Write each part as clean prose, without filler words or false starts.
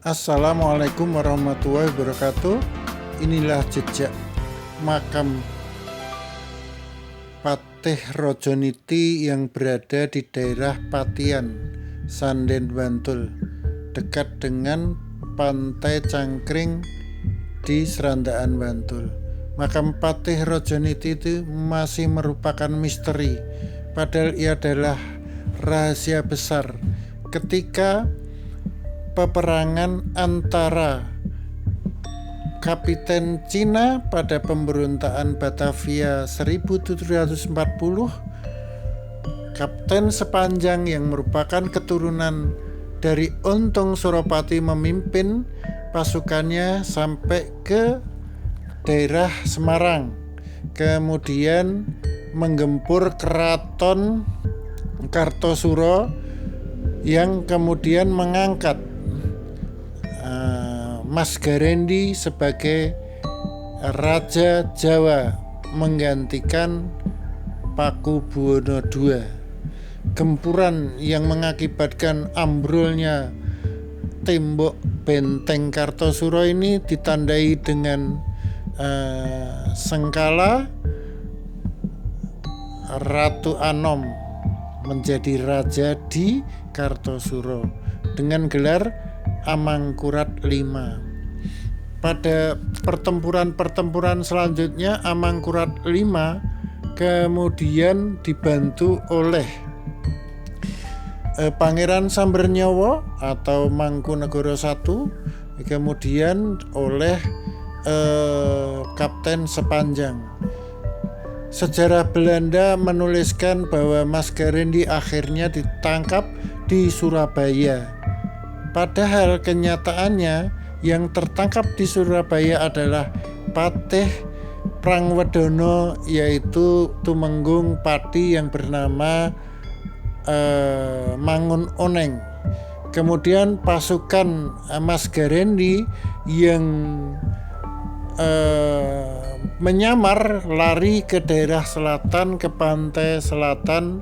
Assalamualaikum warahmatullahi wabarakatuh. Inilah jejak makam Patih Rojoniti yang berada di daerah Patian, Sanden, Bantul, dekat dengan Pantai Cangkring di Serandaan, Bantul. Makam Patih Rojoniti itu masih merupakan misteri, padahal ia adalah rahasia besar. Ketika peperangan antara Kapiten Cina pada pemberontakan Batavia 1740, Kapten Sepanjang yang merupakan keturunan dari Untung Suropati memimpin pasukannya sampai ke daerah Semarang, kemudian menggempur keraton Kartosuro yang kemudian mengangkat Mas Garendi sebagai Raja Jawa menggantikan Pakubuwono II. Gempuran yang mengakibatkan ambrolnya tembok benteng Kartosuro ini ditandai dengan sengkala Ratu Anom menjadi raja di Kartosuro dengan gelar Amangkurat V. Pada pertempuran selanjutnya Amangkurat V kemudian dibantu oleh Pangeran Sambernyawa atau Mangkunegoro I, kemudian oleh Kapten Sepanjang. Sejarah Belanda menuliskan bahwa Mas Garendi akhirnya ditangkap di Surabaya. Padahal kenyataannya yang tertangkap di Surabaya adalah Patih Prangwedono, yaitu Tumenggung Pati yang bernama Mangun Oneng. Kemudian pasukan Mas Garendi yang menyamar lari ke daerah selatan, ke pantai selatan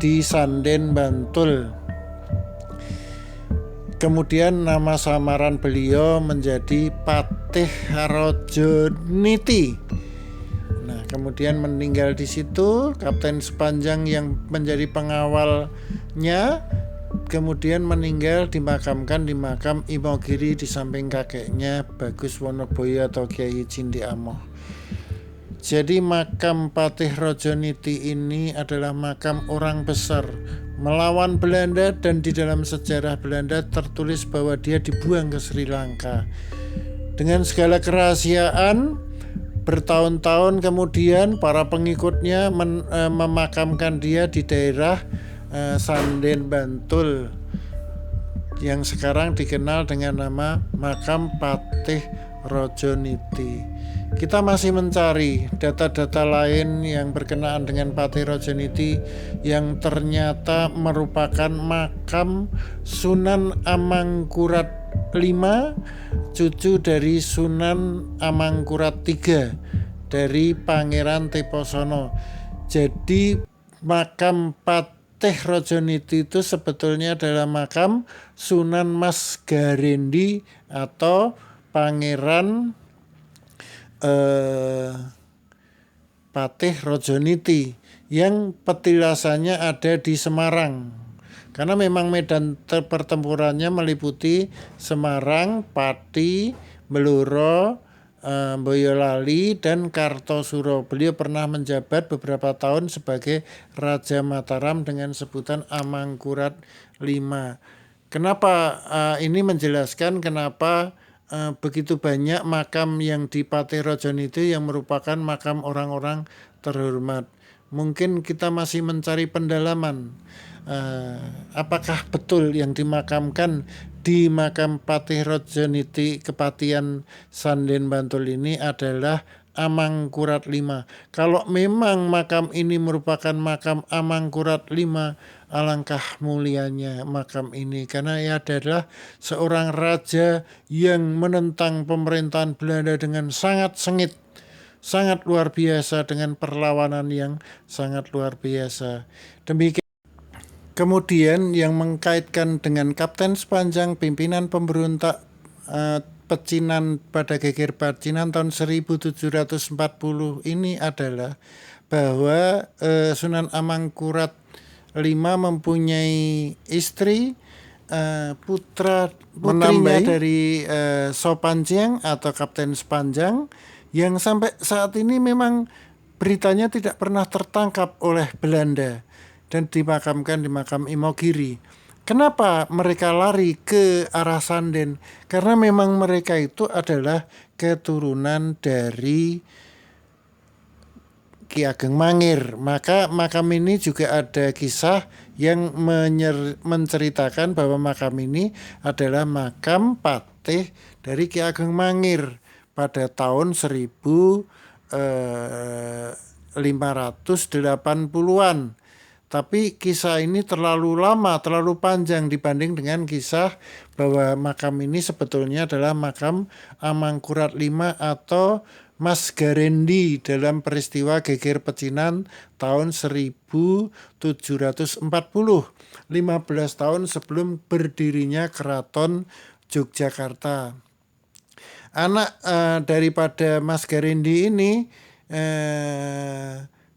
di Sanden, Bantul. Kemudian nama samaran beliau menjadi Patih Rojoniti. Nah, kemudian meninggal di situ. Kapten Sepanjang yang menjadi pengawalnya kemudian meninggal, dimakamkan di makam Imogiri di samping kakeknya Bagus Wonoboyo atau Kiai Cindi Amoh. Jadi makam Patih Rojoniti ini adalah makam orang besar melawan Belanda, dan di dalam sejarah Belanda tertulis bahwa dia dibuang ke Sri Lanka. Dengan segala kerahasiaan, bertahun-tahun kemudian para pengikutnya memakamkan dia di daerah Sanden, Bantul, yang sekarang dikenal dengan nama makam Patih Rojoniti. Kita masih mencari data-data lain yang berkenaan dengan Patih Rojoniti yang ternyata merupakan makam Sunan Amangkurat V, cucu dari Sunan Amangkurat III dari Pangeran Teposono. Jadi makam Patih Rojoniti itu sebetulnya adalah makam Sunan Mas Garendi atau Pangeran Patih Rojoniti yang petilasannya ada di Semarang, karena memang medan pertempurannya meliputi Semarang, Pati, Blora, Boyolali, dan Kartosuro. Beliau pernah menjabat beberapa tahun sebagai Raja Mataram dengan sebutan Amangkurat V. Kenapa ini menjelaskan kenapa begitu banyak makam yang di Patih Rojoniti yang merupakan makam orang-orang terhormat. Mungkin kita masih mencari pendalaman, apakah betul yang dimakamkan di makam Patih Rojoniti Kepatian Sanden, Bantul ini adalah Amangkurat V. Kalau memang makam ini merupakan makam Amangkurat V, alangkah mulianya makam ini, karena ia adalah seorang raja yang menentang pemerintahan Belanda dengan sangat sengit, sangat luar biasa, dengan perlawanan yang sangat luar biasa. Demikian. Kemudian yang mengkaitkan dengan Kapten Sepanjang, pimpinan pemberontak pecinan pada geger pecinan tahun 1740 ini adalah bahwa Sunan Amangkurat V mempunyai istri, putrinya dari Sopanjang atau Kapten Sepanjang, yang sampai saat ini memang beritanya tidak pernah tertangkap oleh Belanda dan dimakamkan di makam Imogiri. Kenapa mereka lari ke arah Sanden? Karena memang mereka itu adalah keturunan dari Ki Ageng Mangir. Maka makam ini juga ada kisah yang menceritakan bahwa makam ini adalah makam patih dari Ki Ageng Mangir pada tahun 1580-an. Tapi kisah ini terlalu lama, terlalu panjang dibanding dengan kisah bahwa makam ini sebetulnya adalah makam Amangkurat V atau Mas Garendi dalam peristiwa geger pecinan tahun 1740, 15 tahun sebelum berdirinya Keraton Yogyakarta. Anak daripada Mas Garendi ini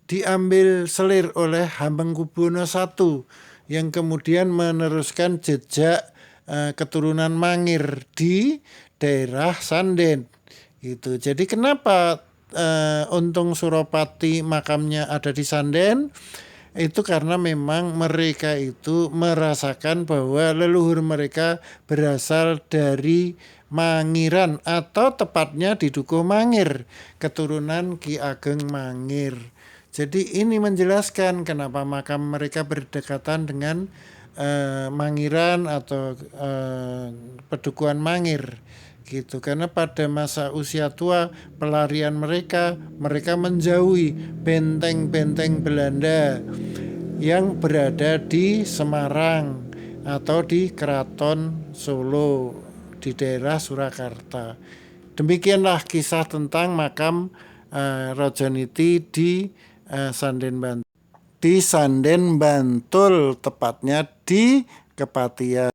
diambil selir oleh Hamengkubuwono I yang kemudian meneruskan jejak keturunan Mangir di daerah Sanden. Gitu. Jadi kenapa Untung Suropati makamnya ada di Sanden? Itu karena memang mereka itu merasakan bahwa leluhur mereka berasal dari Mangiran atau tepatnya di Dukuh Mangir, keturunan Ki Ageng Mangir. Jadi ini menjelaskan kenapa makam mereka berdekatan dengan Mangiran atau Pedukuhan Mangir. Gitu, karena pada masa usia tua pelarian mereka menjauhi benteng-benteng Belanda yang berada di Semarang atau di Keraton Solo di daerah Surakarta. Demikianlah kisah tentang makam Rajaniti di Sanden Bantul. Di Sanden Bantul, tepatnya di Kepatian.